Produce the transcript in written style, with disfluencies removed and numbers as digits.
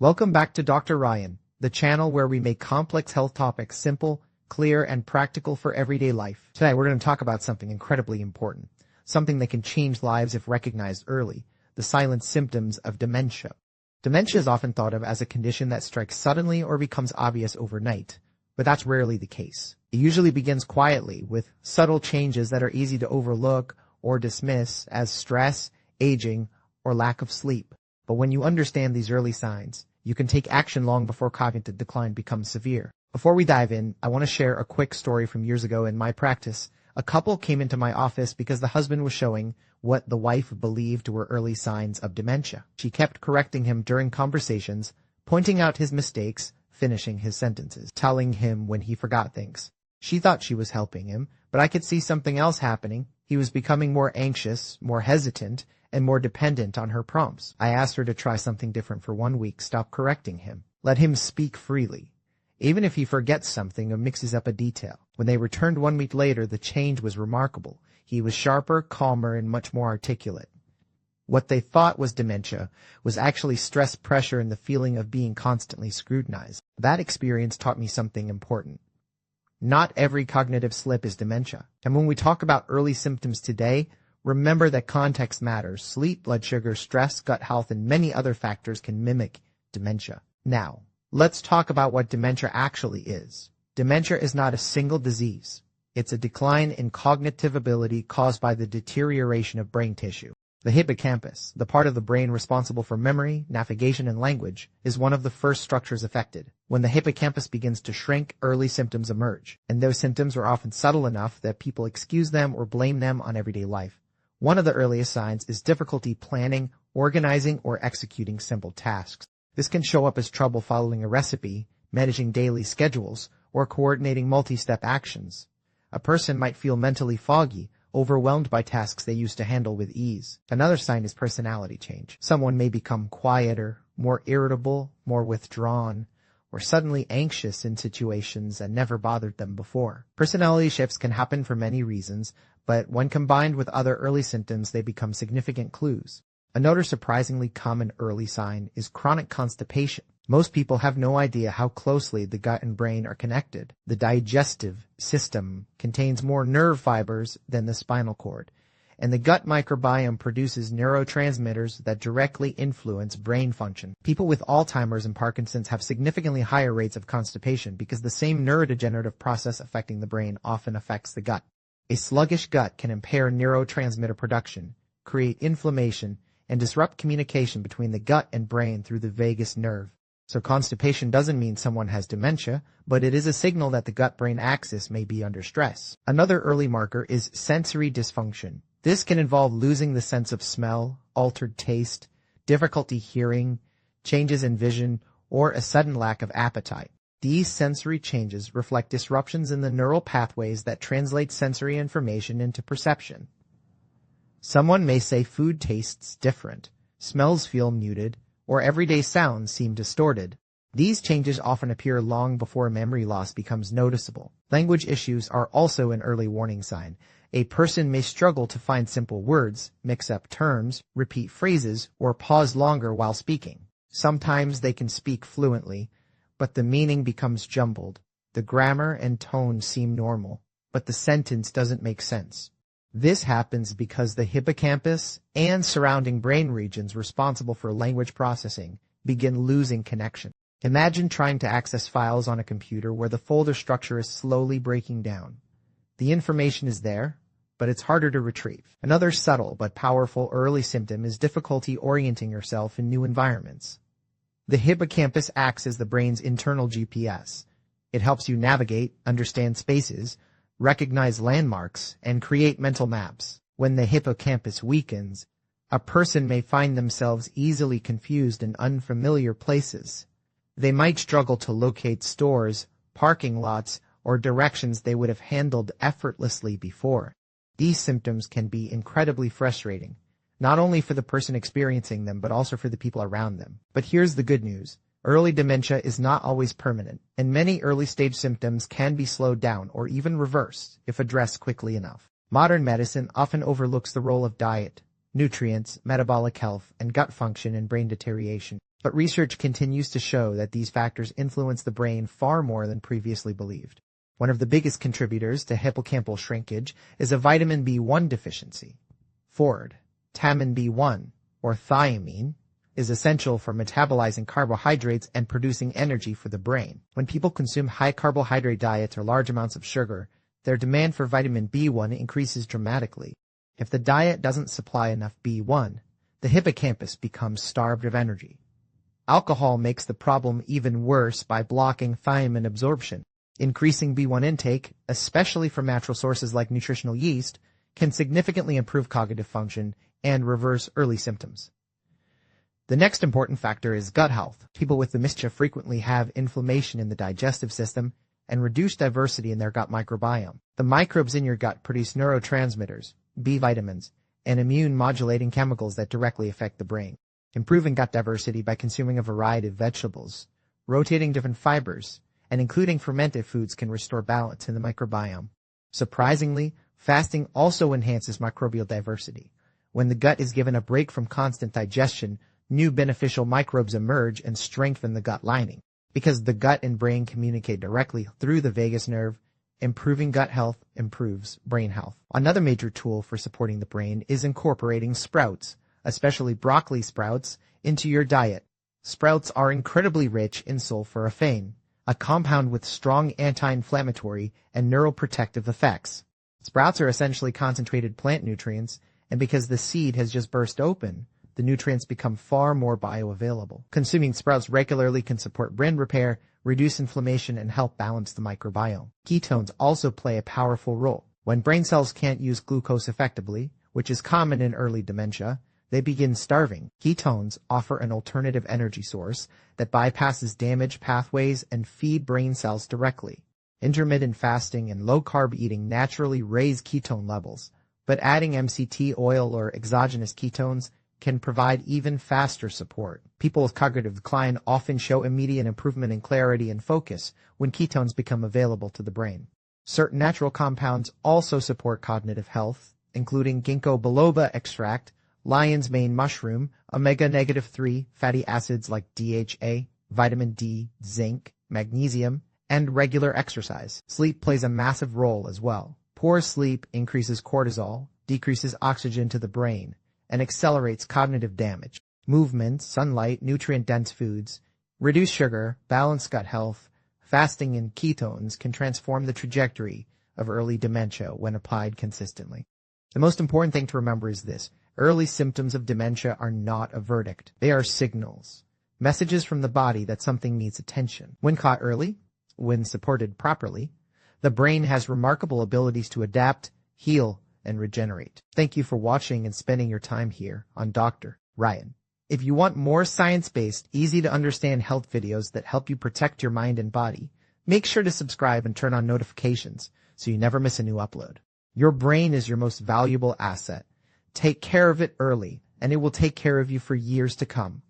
Welcome back to Dr. Ryan, the channel where we make complex health topics simple, clear, and practical for everyday life. Today we're going to talk about something incredibly important, something that can change lives if recognized early, the silent symptoms of dementia. Dementia is often thought of as a condition that strikes suddenly or becomes obvious overnight, but that's rarely the case. It usually begins quietly with subtle changes that are easy to overlook or dismiss as stress, aging, or lack of sleep. But when you understand these early signs, you can take action long before cognitive decline becomes severe. Before we dive in, I want to share a quick story from years ago in my practice. A couple came into my office because the husband was showing what the wife believed were early signs of dementia. She kept correcting him during conversations, pointing out his mistakes, finishing his sentences, telling him when he forgot things. She thought she was helping him, but I could see something else happening. He was becoming more anxious, more hesitant, and more dependent on her prompts. I asked her to try something different for 1 week, stop correcting him. Let him speak freely, even if he forgets something or mixes up a detail. When they returned 1 week later, the change was remarkable. He was sharper, calmer, and much more articulate. What they thought was dementia was actually stress, pressure, and the feeling of being constantly scrutinized. That experience taught me something important. Not every cognitive slip is dementia. And when we talk about early symptoms today, remember that context matters. Sleep, blood sugar, stress, gut health, and many other factors can mimic dementia. Now, let's talk about what dementia actually is. Dementia is not a single disease. It's a decline in cognitive ability caused by the deterioration of brain tissue. The hippocampus, the part of the brain responsible for memory, navigation, and language, is one of the first structures affected. When the hippocampus begins to shrink, early symptoms emerge, and those symptoms are often subtle enough that people excuse them or blame them on everyday life. One of the earliest signs is difficulty planning, organizing, or executing simple tasks. This can show up as trouble following a recipe, managing daily schedules, or coordinating multi-step actions. A person might feel mentally foggy, overwhelmed by tasks they used to handle with ease. Another sign is personality change. Someone may become quieter, more irritable, more withdrawn, or suddenly anxious in situations that never bothered them before. Personality shifts can happen for many reasons, but when combined with other early symptoms, they become significant clues. Another surprisingly common early sign is chronic constipation. Most people have no idea how closely the gut and brain are connected. The digestive system contains more nerve fibers than the spinal cord, and the gut microbiome produces neurotransmitters that directly influence brain function. People with Alzheimer's and Parkinson's have significantly higher rates of constipation because the same neurodegenerative process affecting the brain often affects the gut. A sluggish gut can impair neurotransmitter production, create inflammation, and disrupt communication between the gut and brain through the vagus nerve. So constipation doesn't mean someone has dementia, but it is a signal that the gut-brain axis may be under stress. Another early marker is sensory dysfunction. This can involve losing the sense of smell, altered taste, difficulty hearing, changes in vision, or a sudden lack of appetite. These sensory changes reflect disruptions in the neural pathways that translate sensory information into perception. Someone may say food tastes different, smells feel muted, or everyday sounds seem distorted. These changes often appear long before memory loss becomes noticeable. Language issues are also an early warning sign. A person may struggle to find simple words, mix up terms, repeat phrases, or pause longer while speaking. Sometimes they can speak fluently, but the meaning becomes jumbled. The grammar and tone seem normal, but the sentence doesn't make sense. This happens because the hippocampus and surrounding brain regions responsible for language processing begin losing connection. Imagine trying to access files on a computer where the folder structure is slowly breaking down. The information is there, but it's harder to retrieve. Another subtle but powerful early symptom is difficulty orienting yourself in new environments. The hippocampus acts as the brain's internal GPS. It helps you navigate, understand spaces, recognize landmarks, and create mental maps. When the hippocampus weakens, a person may find themselves easily confused in unfamiliar places. They might struggle to locate stores, parking lots, or directions they would have handled effortlessly before. These symptoms can be incredibly frustrating, not only for the person experiencing them, but also for the people around them. But here's the good news. Early dementia is not always permanent, and many early-stage symptoms can be slowed down or even reversed if addressed quickly enough. Modern medicine often overlooks the role of diet, nutrients, metabolic health, and gut function in brain deterioration. But research continues to show that these factors influence the brain far more than previously believed. One of the biggest contributors to hippocampal shrinkage is a vitamin B1 deficiency. Ford, tamin B1, or thiamine, is essential for metabolizing carbohydrates and producing energy for the brain. When people consume high-carbohydrate diets or large amounts of sugar, their demand for vitamin B1 increases dramatically. If the diet doesn't supply enough B1, the hippocampus becomes starved of energy. Alcohol makes the problem even worse by blocking thiamine absorption. Increasing B1 intake, especially from natural sources like nutritional yeast, can significantly improve cognitive function and reverse early symptoms. The next important factor is gut health. People with dementia frequently have inflammation in the digestive system and reduced diversity in their gut microbiome. The microbes in your gut produce neurotransmitters, B vitamins, and immune-modulating chemicals that directly affect the brain. Improving gut diversity by consuming a variety of vegetables, rotating different fibers, and including fermented foods can restore balance in the microbiome. Surprisingly, fasting also enhances microbial diversity. When the gut is given a break from constant digestion, new beneficial microbes emerge and strengthen the gut lining. Because the gut and brain communicate directly through the vagus nerve, improving gut health improves brain health. Another major tool for supporting the brain is incorporating sprouts, especially broccoli sprouts, into your diet. Sprouts are incredibly rich in sulforaphane, a compound with strong anti-inflammatory and neuroprotective effects. Sprouts are essentially concentrated plant nutrients, and because the seed has just burst open, the nutrients become far more bioavailable. Consuming sprouts regularly can support brain repair, reduce inflammation, and help balance the microbiome. Ketones also play a powerful role. When brain cells can't use glucose effectively, which is common in early dementia, they begin starving. Ketones offer an alternative energy source that bypasses damaged pathways and feed brain cells directly. Intermittent fasting and low-carb eating naturally raise ketone levels, but adding MCT oil or exogenous ketones can provide even faster support. People with cognitive decline often show immediate improvement in clarity and focus when ketones become available to the brain. Certain natural compounds also support cognitive health, including ginkgo biloba extract, lion's mane mushroom, omega-3 fatty acids like DHA, vitamin D, zinc, magnesium, and regular exercise. Sleep plays a massive role as well. Poor sleep increases cortisol, decreases oxygen to the brain, and accelerates cognitive damage. Movement, sunlight, nutrient-dense foods, reduced sugar, balanced gut health, fasting, and ketones can transform the trajectory of early dementia when applied consistently. The most important thing to remember is this: early symptoms of dementia are not a verdict. They are signals, messages from the body that something needs attention. When caught early, when supported properly, the brain has remarkable abilities to adapt, heal, and regenerate. Thank you for watching and spending your time here on Dr. Ryan. If you want more science-based, easy-to-understand health videos that help you protect your mind and body, make sure to subscribe and turn on notifications so you never miss a new upload. Your brain is your most valuable asset. Take care of it early, and it will take care of you for years to come.